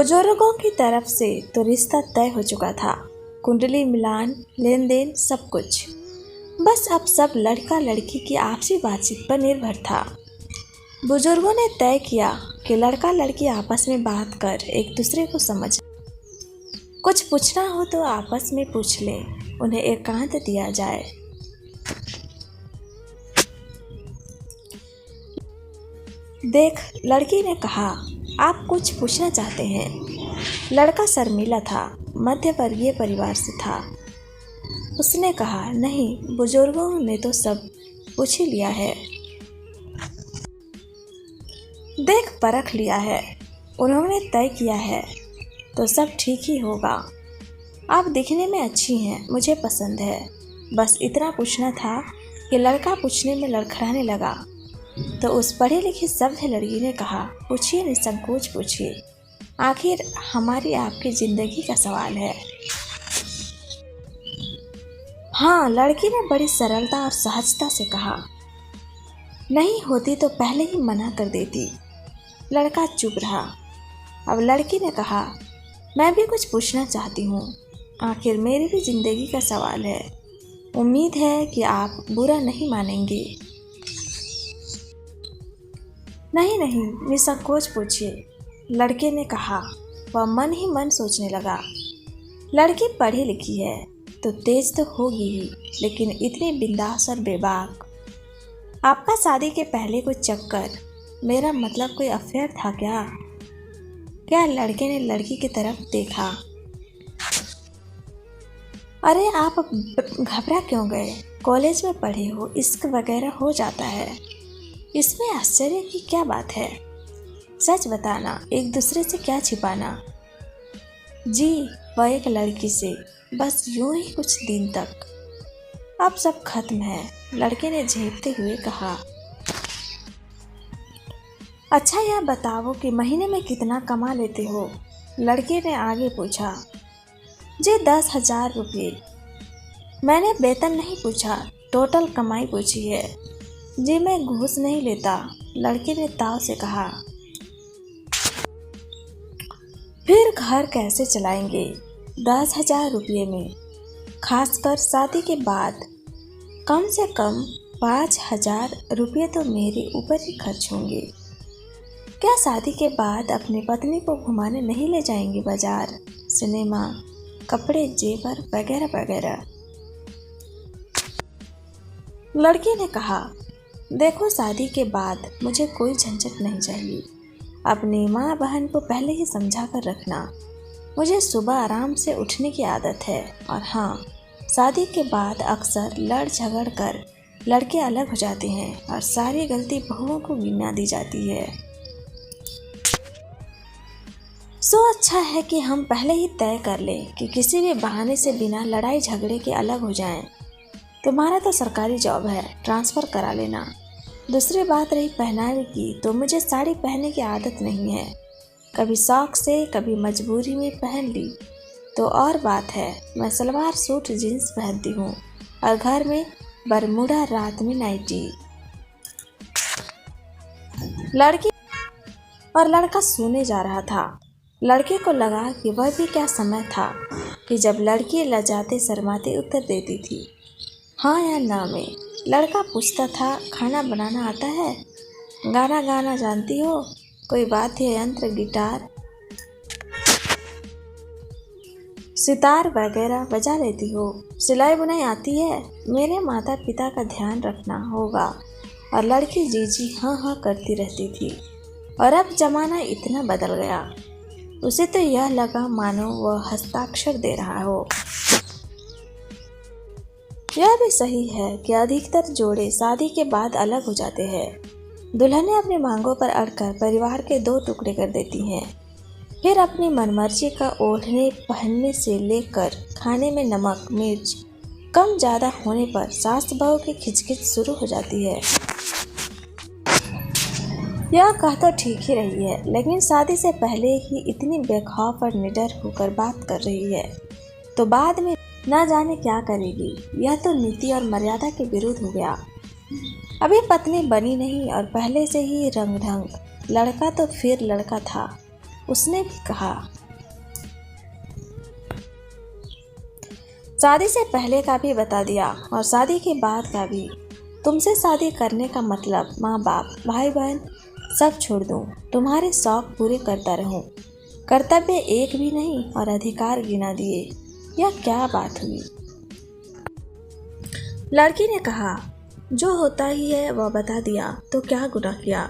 बुजुर्गों की तरफ से तो रिश्ता तय हो चुका था, कुंडली मिलान, लेन देन सब कुछ। बस अब सब लड़का लड़की की आपसी बातचीत पर निर्भर था। बुजुर्गों ने तय किया कि लड़का लड़की आपस में बात कर एक दूसरे को समझ, कुछ पूछना हो तो आपस में पूछ ले, उन्हें एकांत दिया जाए। देख, लड़की ने कहा, आप कुछ पूछना चाहते हैं। लड़का शर्मीला था, मध्यवर्गीय परिवार से था। उसने कहा, नहीं, बुजुर्गों ने तो सब पूछ ही लिया है। देख, परख लिया है, उन्होंने तय किया है तो सब ठीक ही होगा। आप दिखने में अच्छी हैं, मुझे पसंद है। बस इतना पूछना था कि लड़का पूछने में लड़खड़ाने लगा तो उस पढ़ी लिखी सभ्य लड़की ने कहा, पूछिए, निसंकोच पूछिए, आखिर हमारी आपकी जिंदगी का सवाल है। हाँ, लड़की ने बड़ी सरलता और सहजता से कहा। नहीं होती तो पहले ही मना कर देती। लड़का चुप रहा। अब लड़की ने कहा, मैं भी कुछ पूछना चाहती हूँ, आखिर मेरी भी जिंदगी का सवाल है। उम्मीद है कि आप बुरा नहीं मानेंगे। नहीं नहीं, निसंकोच पूछिए, लड़के ने कहा। वह मन ही मन सोचने लगा, लड़की पढ़ी लिखी है तो तेज तो होगी ही, लेकिन इतनी बिंदास और बेबाक। आपका शादी के पहले कोई चक्कर, मेरा मतलब कोई अफेयर था क्या? लड़के ने लड़की की तरफ देखा। अरे आप घबरा क्यों गए? कॉलेज में पढ़े हो, इश्क वगैरह हो जाता है, इसमें आश्चर्य की क्या बात है? सच बताना, एक दूसरे से क्या छिपाना? जी, वह एक लड़की से, बस यूं ही कुछ दिन तक। अब सब खत्म है, लड़के ने झेपते हुए कहा। अच्छा, यह बताओ कि महीने में कितना कमा लेते हो? लड़के ने आगे पूछा। जी, 10,000 रुपये। मैंने वेतन नहीं पूछा, टोटल कमाई पूछी है। जी, मैं घूस नहीं लेता, लड़के ने ताव से कहा। फिर घर कैसे चलाएंगे 10,000 रुपये में? खासकर शादी के बाद कम से कम 5,000 रुपये तो मेरे ऊपर ही खर्च होंगे। क्या शादी के बाद अपनी पत्नी को घुमाने नहीं ले जाएंगे बाजार, सिनेमा, कपड़े, जेवर वगैरह वगैरह? लड़की ने कहा, देखो, शादी के बाद मुझे कोई झंझट नहीं चाहिए। अपनी माँ बहन को पहले ही समझा कर रखना। मुझे सुबह आराम से उठने की आदत है। और हाँ, शादी के बाद अक्सर लड़ झगड़ कर लड़के अलग हो जाते हैं और सारी गलती बहुओं को गिना दी जाती है। सो अच्छा है कि हम पहले ही तय कर लें कि किसी भी बहाने से बिना लड़ाई झगड़े के अलग हो जाएं। तुम्हारा तो सरकारी जॉब है, ट्रांसफ़र करा लेना। दूसरी बात रही पहनावे की, तो मुझे साड़ी पहनने की आदत नहीं है। कभी शौक से, कभी मजबूरी में पहन ली तो और बात है। मैं सलवार सूट जीन्स पहनती हूँ और घर में बरमूडा, रात में नाइटी। लड़का सोने जा रहा था। लड़के को लगा कि वह भी क्या समय था कि जब लड़की लजाते शर्माते उत्तर देती थी हाँ या ना में। लड़का पूछता था, खाना बनाना आता है? गाना गाना जानती हो? कोई वाद्य यंत्र, गिटार, सितार वगैरह बजा लेती हो? सिलाई बुनाई आती है? मेरे माता पिता का ध्यान रखना होगा। और लड़की जी जी हाँ हाँ करती रहती थी। और अब जमाना इतना बदल गया, उसे तो यह लगा मानो वह हस्ताक्षर दे रहा हो। यह भी सही है कि अधिकतर जोड़े शादी के बाद अलग हो जाते हैं। दुल्हनें अपनी मांगों पर अड़कर परिवार के दो टुकड़े कर देती हैं। फिर अपनी मनमर्जी का ओढ़ने पहनने से लेकर खाने में नमक मिर्च कम ज़्यादा होने पर सास बहू की खिचखिच शुरू हो जाती है। यह कह तो ठीक ही रही है, लेकिन शादी से पहले ही इतनी बेखौफ और निडर होकर बात कर रही है तो बाद में न जाने क्या करेगी। यह तो नीति और मर्यादा के विरुद्ध हो गया। अभी पत्नी बनी नहीं और पहले से ही रंग ढंग। लड़का तो फिर लड़का था, उसने भी कहा, शादी से पहले का भी बता दिया और शादी के बाद का भी। तुमसे शादी करने का मतलब माँ बाप भाई बहन सब छोड़ दूँ, तुम्हारे शौक पूरे करता रहूँ, कर्तव्य एक भी नहीं और अधिकार गिना दिए। यह क्या बात हुई? लड़की ने कहा, जो होता ही है वह बता दिया तो क्या गुनाह किया,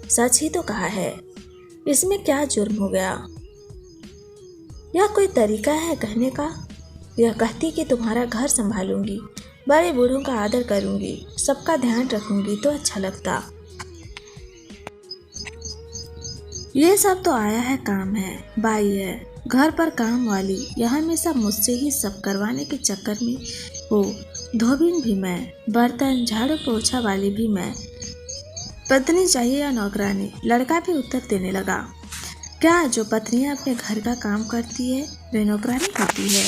सच ही तो कहा है, इसमें क्या जुर्म हो गया? यह कोई तरीका है कहने का? यह कहती कि तुम्हारा घर संभालूंगी, बड़े बूढ़ों का आदर करूंगी, सबका ध्यान रखूंगी तो अच्छा लगता। ये सब तो आया है काम है, बाई है, घर पर काम वाली, यह हमेशा मुझसे ही सब करवाने के चक्कर में हो। धोबिन भी मैं, बर्तन झाड़ू पोछा वाली भी मैं, पत्नी चाहिए या नौकरानी? लड़का भी उत्तर देने लगा, क्या जो पत्नियां अपने घर का काम करती है वे नौकरानी होती है?